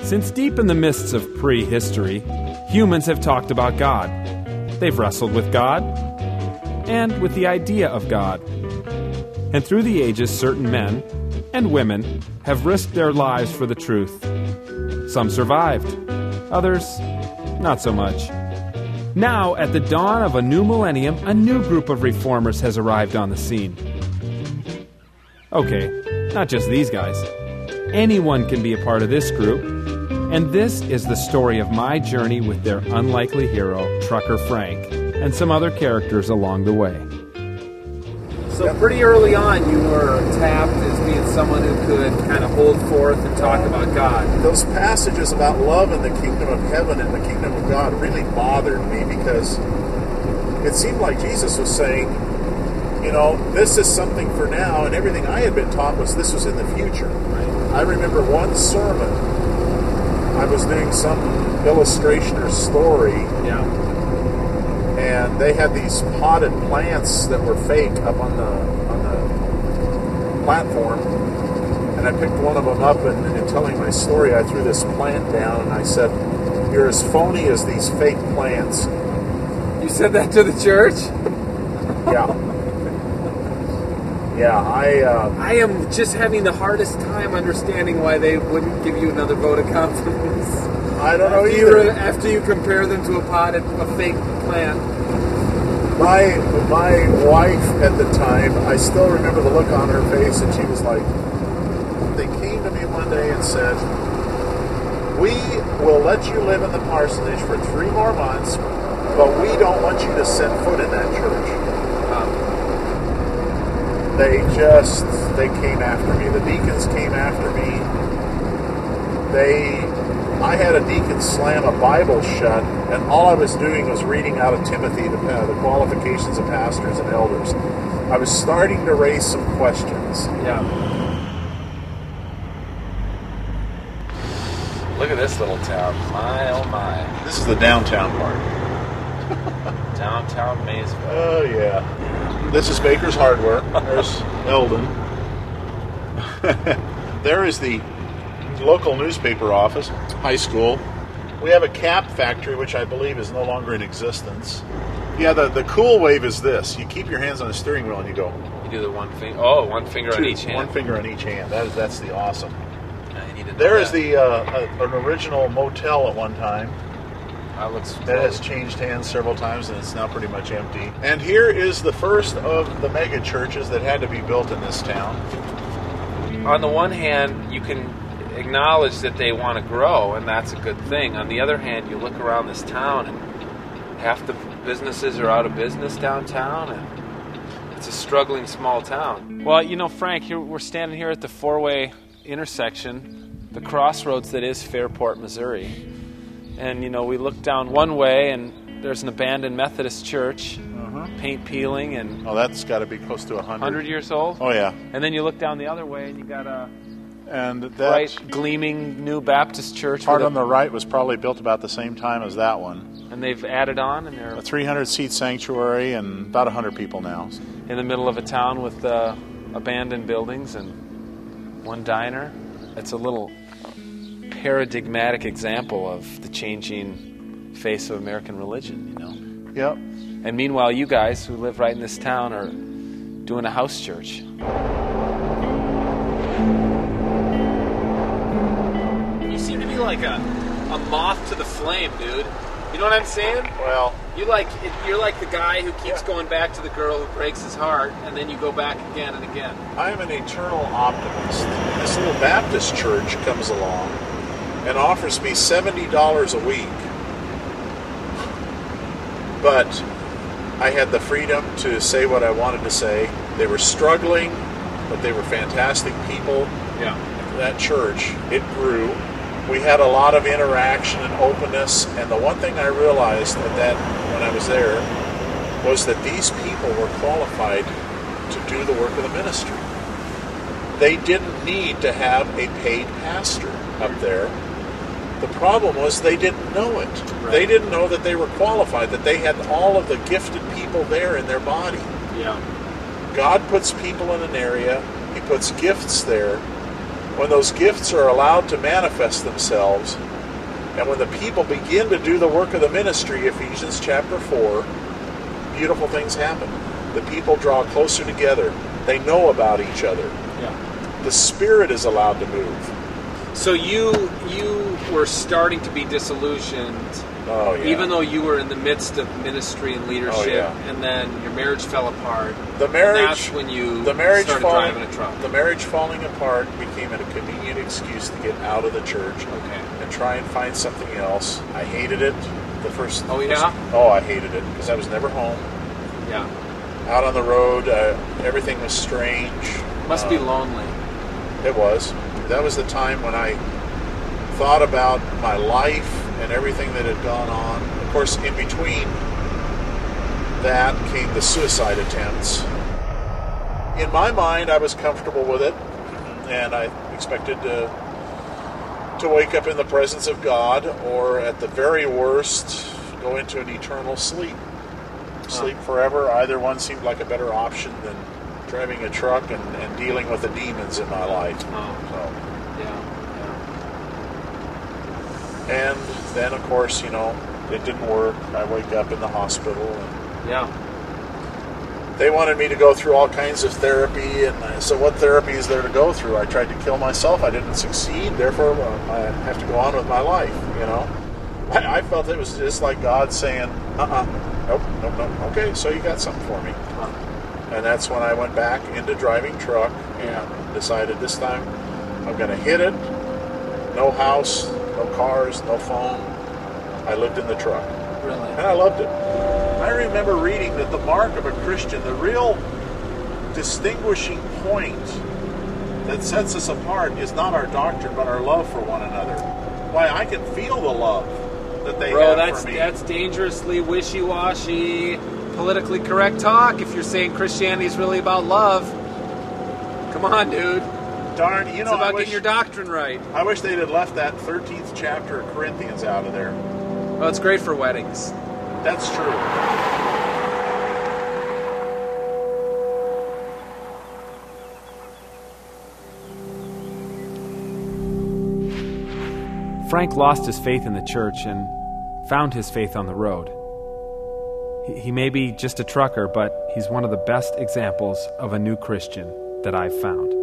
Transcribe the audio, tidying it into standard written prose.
Since deep in the mists of prehistory, humans have talked about God. They've wrestled with God and with the idea of God. And through the ages, certain men and women have risked their lives for the truth. Some survived, others not so much. Now, at the dawn of a new millennium, a new group of reformers has arrived on the scene. Okay, not just these guys. Anyone can be a part of this group, and this is the story of my journey with their unlikely hero, Trucker Frank, and some other characters along the way. So pretty early on, you were tapped as being someone who could kind of hold forth and talk about God. Those passages about love and the kingdom of heaven and the kingdom of God really bothered me because it seemed like Jesus was saying, you know, this is something for now, and everything I had been taught was this was in the future. Right? I remember one sermon, I was doing some illustration or story, and they had these potted plants that were fake up on the platform, and I picked one of them up, and in telling my story, I threw this plant down, and I said, "You're as phony as these fake plants." You said that to the church? Yeah. Yeah, I am just having the hardest time understanding why they wouldn't give you another vote of confidence. I don't know either. After you compare them to a fake plant. My wife at the time, I still remember the look on her face, and she was like, they came to me one day and said, "We will let you live in the parsonage for 3 more months, but we don't want you to set foot in that church." They came after me. The deacons came after me. I had a deacon slam a Bible shut, and all I was doing was reading out of Timothy, the qualifications of pastors and elders. I was starting to raise some questions. Yeah. Look at this little town. My, oh my. This is the downtown part. Downtown Maysville. Oh, yeah. This is Baker's Hardware. There's Eldon. There is the local newspaper office, high school. We have a cap factory, which I believe is no longer in existence. Yeah, the cool wave is this. You keep your hands on the steering wheel and you go. You do the one finger. Oh, one finger on each hand. One finger on each hand. That's the awesome. I need to know there is an original motel at one time. That has changed hands several times, and it's now pretty much empty. And here is the first of the mega churches that had to be built in this town. On the one hand, you can acknowledge that they want to grow, and that's a good thing. On the other hand, you look around this town, and half the businesses are out of business downtown, and it's a struggling small town. Well, you know, Frank, we're standing here at the 4-way intersection, the crossroads that is Fairport, Missouri. And, you know, we look down one way, and there's an abandoned Methodist church, paint peeling, and... Oh, that's got to be close to 100. 100 years old? Oh, yeah. And then you look down the other way, and you got a bright, gleaming new Baptist church. Part on the right was probably built about the same time as that one. And they've added on, and they're... A 300-seat sanctuary, and about 100 people now. In the middle of a town with abandoned buildings and one diner. It's a little... paradigmatic example of the changing face of American religion, you know. Yep. And meanwhile, you guys who live right in this town are doing a house church. You seem to be like a moth to the flame, dude. You know what I'm saying? Well, you're like the guy who keeps going back to the girl who breaks his heart, and then you go back again and again. I am an eternal optimist. This little Baptist church comes along and offers me $70 a week. But I had the freedom to say what I wanted to say. They were struggling, but they were fantastic people. Yeah. That church, it grew. We had a lot of interaction and openness, and the one thing I realized when I was there was that these people were qualified to do the work of the ministry. They didn't need to have a paid pastor up there. The problem was they didn't know it. Right. They didn't know that they were qualified, that they had all of the gifted people there in their body. Yeah. God puts people in an area, He puts gifts there, when those gifts are allowed to manifest themselves, and when the people begin to do the work of the ministry, Ephesians chapter 4, beautiful things happen. The people draw closer together. They know about each other. Yeah. The Spirit is allowed to move. So you were starting to be disillusioned, Oh, yeah. even though you were in the midst of ministry and leadership, Oh, yeah. and then your marriage fell apart. The marriage, and that's when you started driving a truck. The marriage falling apart became a convenient excuse to get out of the church and try and find something else. I hated it. Oh, yeah? I hated it because I was never home. Yeah. Out on the road, everything was strange. Must be lonely. It was. That was the time when I thought about my life and everything that had gone on. Of course, in between that came the suicide attempts. In my mind, I was comfortable with it, and I expected to wake up in the presence of God, or at the very worst, go into an eternal sleep. Sleep forever. Either one seemed like a better option than driving a truck and dealing with the demons in my life. And then, of course, it didn't work. I wake up in the hospital. And they wanted me to go through all kinds of therapy. And I said, what therapy is there to go through? I tried to kill myself. I didn't succeed. Therefore, I have to go on with my life, I felt it was just like God saying, nope. Okay, so you got something for me. And that's when I went back into driving truck and decided this time I'm going to hit it. No house, no cars, no phone. I lived in the truck. Really? And I loved it. I remember reading that the mark of a Christian, the real distinguishing point that sets us apart is not our doctrine, but our love for one another. Why, I can feel the love that they have for me. That's dangerously wishy-washy, politically correct talk if you're saying Christianity is really about love. Come on, dude. Darn, it's about getting your doctrine right. I wish they'd have left that 13th chapter of Corinthians out of there. Well, it's great for weddings. That's true. Frank lost his faith in the church and found his faith on the road. He may be just a trucker, but he's one of the best examples of a new Christian that I've found.